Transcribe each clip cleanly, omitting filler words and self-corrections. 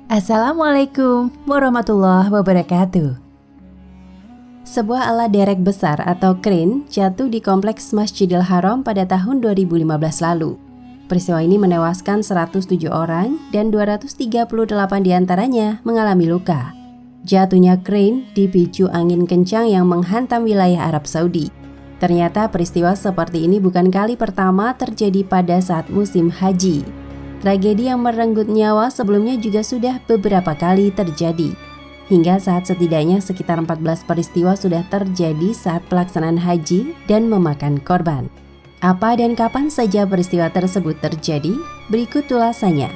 Assalamualaikum warahmatullahi wabarakatuh. Sebuah alat derek besar atau crane jatuh di kompleks Masjidil Haram pada tahun 2015 lalu. Peristiwa ini menewaskan 107 orang dan 238 diantaranya mengalami luka. Jatuhnya crane dipicu angin kencang yang menghantam wilayah Arab Saudi. Ternyata peristiwa seperti ini bukan kali pertama terjadi pada saat musim haji. Tragedi yang merenggut nyawa sebelumnya juga sudah beberapa kali terjadi. Hingga saat setidaknya sekitar 14 peristiwa sudah terjadi saat pelaksanaan haji dan memakan korban. Apa dan kapan saja peristiwa tersebut terjadi? Berikut ulasannya.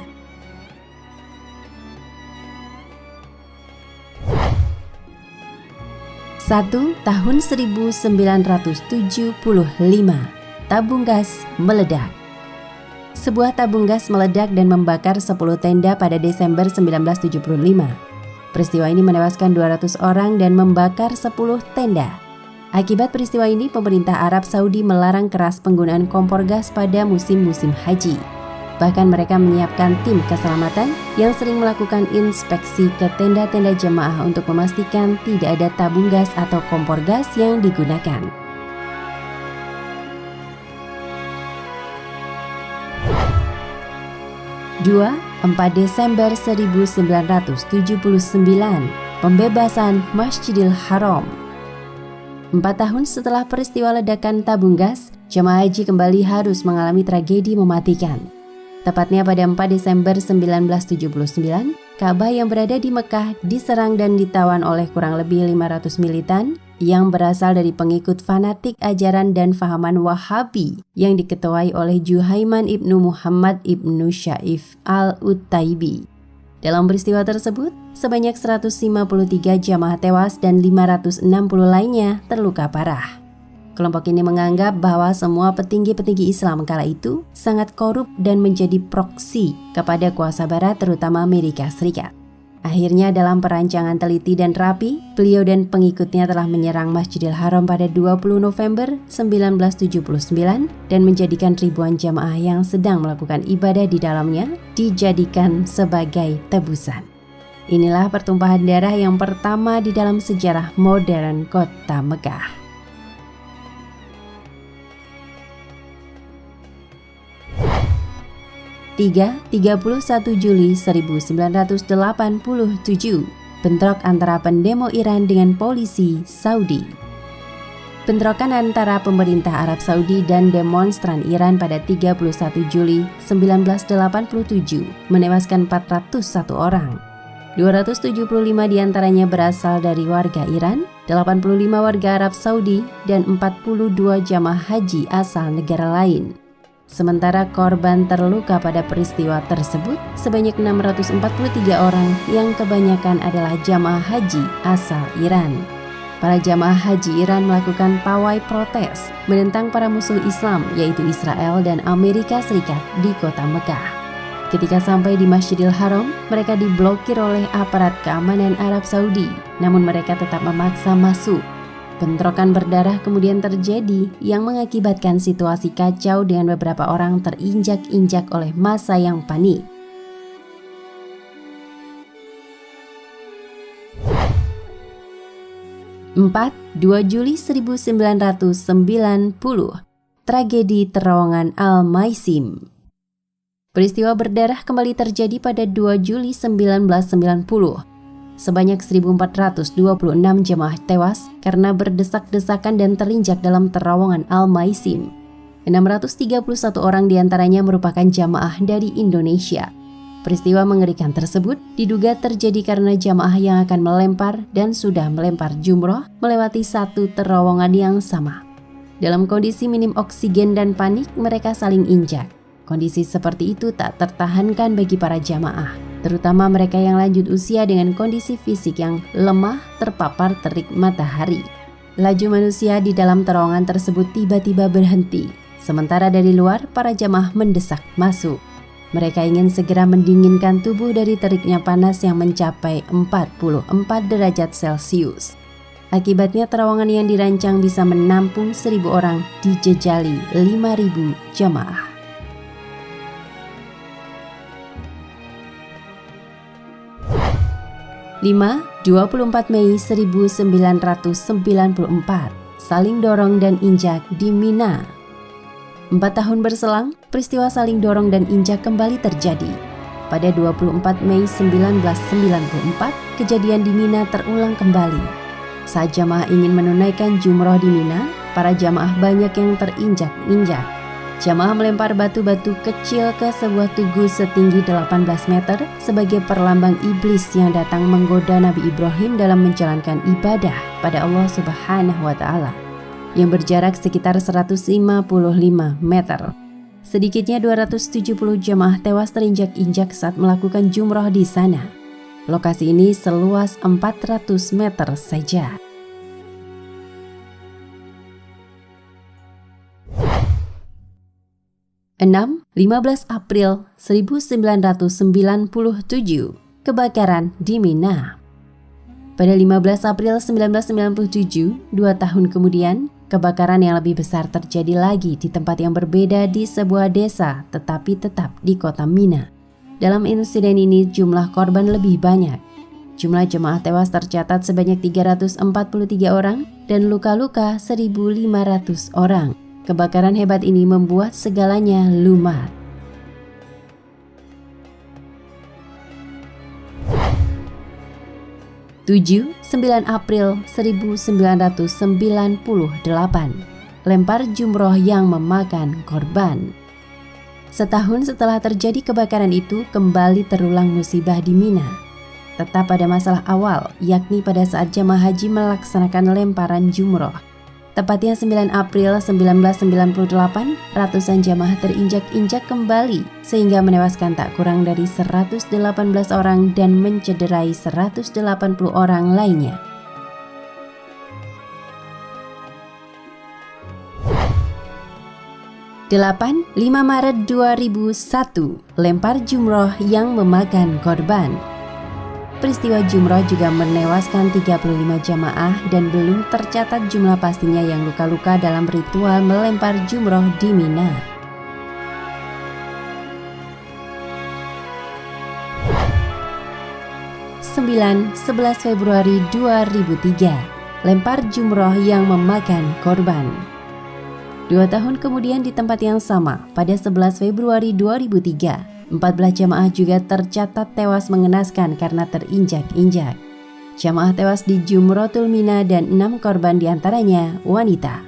Tahun 1975, tabung gas meledak. Sebuah tabung gas meledak dan membakar 10 tenda pada Desember 1975. Peristiwa ini menewaskan 200 orang dan membakar 10 tenda. Akibat peristiwa ini, pemerintah Arab Saudi melarang keras penggunaan kompor gas pada musim-musim haji. Bahkan mereka menyiapkan tim keselamatan yang sering melakukan inspeksi ke tenda-tenda jemaah untuk memastikan tidak ada tabung gas atau kompor gas yang digunakan. 4 Desember 1979, pembebasan Masjidil Haram. 4 tahun setelah peristiwa ledakan tabung gas, jemaah haji kembali harus mengalami tragedi mematikan. Tepatnya pada 4 Desember 1979, Ka'bah yang berada di Mekah diserang dan ditawan oleh kurang lebih 500 militan yang berasal dari pengikut fanatik ajaran dan fahaman Wahabi yang diketuai oleh Juhaiman ibnu Muhammad ibnu Syaif al-Utaibi. Dalam peristiwa tersebut, sebanyak 153 jamaah tewas dan 560 lainnya terluka parah. Kelompok ini menganggap bahwa semua petinggi-petinggi Islam kala itu sangat korup dan menjadi proksi kepada kuasa barat terutama Amerika Serikat. Akhirnya dalam perancangan teliti dan rapi, beliau dan pengikutnya telah menyerang Masjidil Haram pada 20 November 1979 dan menjadikan ribuan jamaah yang sedang melakukan ibadah di dalamnya dijadikan sebagai tebusan. Inilah pertumpahan darah yang pertama di dalam sejarah modern kota Mekah. 31 Juli 1987, bentrok antara pendemo Iran dengan polisi Saudi. Bentrokan antara pemerintah Arab Saudi dan demonstran Iran pada 31 Juli 1987 menewaskan 401 orang. 275 diantaranya berasal dari warga Iran, 85 warga Arab Saudi, dan 42 jamaah haji asal negara lain. Sementara korban terluka pada peristiwa tersebut sebanyak 643 orang yang kebanyakan adalah jamaah haji asal Iran. Para jamaah haji Iran melakukan pawai protes menentang para musuh Islam yaitu Israel dan Amerika Serikat di kota Mekah. Ketika sampai di Masjidil Haram, mereka diblokir oleh aparat keamanan Arab Saudi, namun mereka tetap memaksa masuk. Bentrokan berdarah kemudian terjadi yang mengakibatkan situasi kacau dengan beberapa orang terinjak-injak oleh massa yang panik. (4) 2 Juli 1990, tragedi terowongan Al-Maisim. Peristiwa berdarah kembali terjadi pada 2 Juli 1990. Sebanyak 1.426 jemaah tewas karena berdesak-desakan dan terinjak dalam terowongan Al-Maisim. 631 orang diantaranya merupakan jamaah dari Indonesia. Peristiwa mengerikan tersebut diduga terjadi karena jamaah yang akan melempar dan sudah melempar jumroh melewati satu terowongan yang sama. Dalam kondisi minim oksigen dan panik, mereka saling injak. Kondisi seperti itu tak tertahankan bagi para jamaah, terutama mereka yang lanjut usia dengan kondisi fisik yang lemah terpapar terik matahari. Laju manusia di dalam terowongan tersebut tiba-tiba berhenti, sementara dari luar para jamaah mendesak masuk. Mereka ingin segera mendinginkan tubuh dari teriknya panas yang mencapai 44 derajat Celcius. Akibatnya terowongan yang dirancang bisa menampung 1.000 orang dijejali 5.000 jamaah. 5. 24 Mei 1994, saling dorong dan injak di Mina. 4 tahun berselang, peristiwa saling dorong dan injak kembali terjadi. Pada 24 Mei 1994, kejadian di Mina terulang kembali. Saat jamaah ingin menunaikan jumroh di Mina, para jamaah banyak yang terinjak-injak. Jamaah melempar batu-batu kecil ke sebuah tugu setinggi 18 meter sebagai perlambang iblis yang datang menggoda Nabi Ibrahim dalam menjalankan ibadah pada Allah Subhanahu wa Ta'ala, yang berjarak sekitar 155 meter. Sedikitnya 270 jamaah tewas terinjak-injak saat melakukan jumroh di sana. Lokasi ini seluas 400 meter saja. 6. 15 April 1997, kebakaran di Mina. Pada 15 April 1997, 2 tahun kemudian, kebakaran yang lebih besar terjadi lagi di tempat yang berbeda di sebuah desa, tetapi tetap di kota Mina. Dalam insiden ini jumlah korban lebih banyak. Jumlah jemaah tewas tercatat sebanyak 343 orang dan luka-luka 1.500 orang. Kebakaran hebat ini membuat segalanya lumat. Tujuh, 9 April 1998, lempar jumroh yang memakan korban. Setahun setelah terjadi kebakaran itu, kembali terulang musibah di Mina. Tetap pada masalah awal, yakni pada saat jamaah haji melaksanakan lemparan jumroh. Tepatnya 9 April 1998, ratusan jamaah terinjak-injak kembali sehingga menewaskan tak kurang dari 118 orang dan mencederai 180 orang lainnya. 8. 5 Maret 2001, lempar jumroh yang memakan korban. Peristiwa jumroh juga menewaskan 35 jamaah dan belum tercatat jumlah pastinya yang luka-luka dalam ritual melempar jumroh di Mina. Sembilan, 11 Februari 2003, lempar jumroh yang memakan korban. 2 tahun kemudian di tempat yang sama, pada 11 Februari 2003, 14 jamaah juga tercatat tewas mengenaskan karena terinjak-injak. Jamaah tewas di Jumrotul Mina dan 6 korban diantaranya wanita.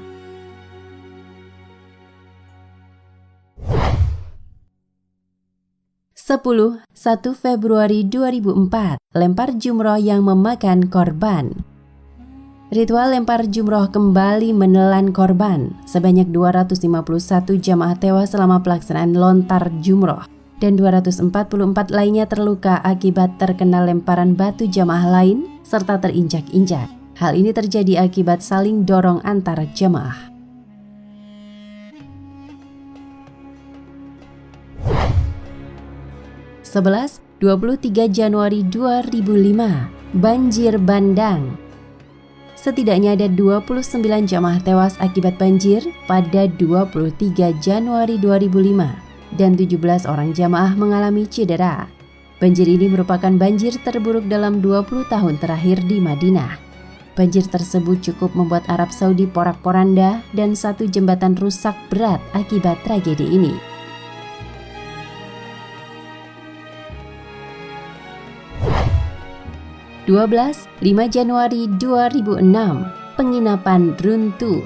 10. 1 Februari 2004, lempar jumroh yang memakan korban. Ritual lempar jumroh kembali menelan korban. Sebanyak 251 jamaah tewas selama pelaksanaan lontar jumroh dan 244 lainnya terluka akibat terkena lemparan batu jamaah lain serta terinjak-injak. Hal ini terjadi akibat saling dorong antara jamaah. Sebelas, 23 Januari 2005, banjir bandang. Setidaknya ada 29 jamaah tewas akibat banjir pada 23 Januari 2005 dan 17 orang jamaah mengalami cedera. Banjir ini merupakan banjir terburuk dalam 20 tahun terakhir di Madinah. Banjir tersebut cukup membuat Arab Saudi porak-poranda dan 1 jembatan rusak berat akibat tragedi ini. (12) 5 Januari 2006, penginapan runtuh.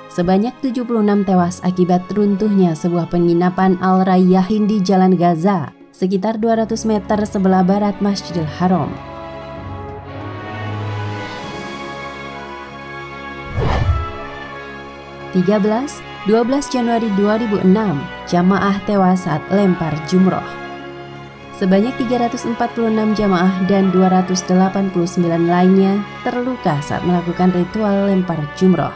Sebanyak 76 tewas akibat runtuhnya sebuah penginapan Al-Rayyahin di Jalan Gaza, sekitar 200 meter sebelah barat Masjidil Haram. 13, 12 Januari 2006, jamaah tewas saat lempar jumroh. Sebanyak 346 jamaah dan 289 lainnya terluka saat melakukan ritual lempar jumroh.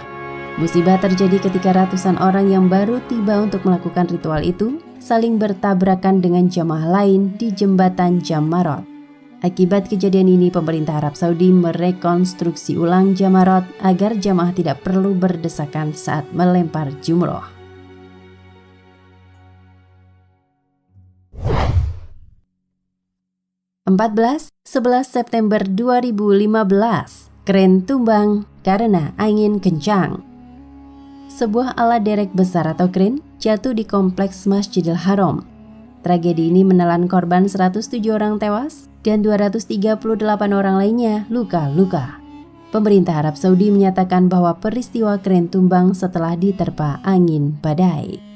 Musibah terjadi ketika ratusan orang yang baru tiba untuk melakukan ritual itu saling bertabrakan dengan jamaah lain di jembatan Jamarot. Akibat kejadian ini, pemerintah Arab Saudi merekonstruksi ulang Jamarot agar jamaah tidak perlu berdesakan saat melempar jumroh. 11 September 2015, kren tumbang karena angin kencang. Sebuah alat derek besar atau kren jatuh di kompleks Masjidil Haram. Tragedi ini menelan korban 107 orang tewas dan 238 orang lainnya luka-luka. Pemerintah Arab Saudi menyatakan bahwa peristiwa kren tumbang setelah diterpa angin badai.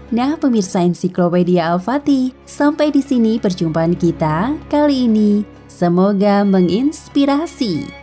Nah, pemirsa Ensiklopedia Al-Fatih, sampai di sini perjumpaan kita kali ini. Semoga menginspirasi.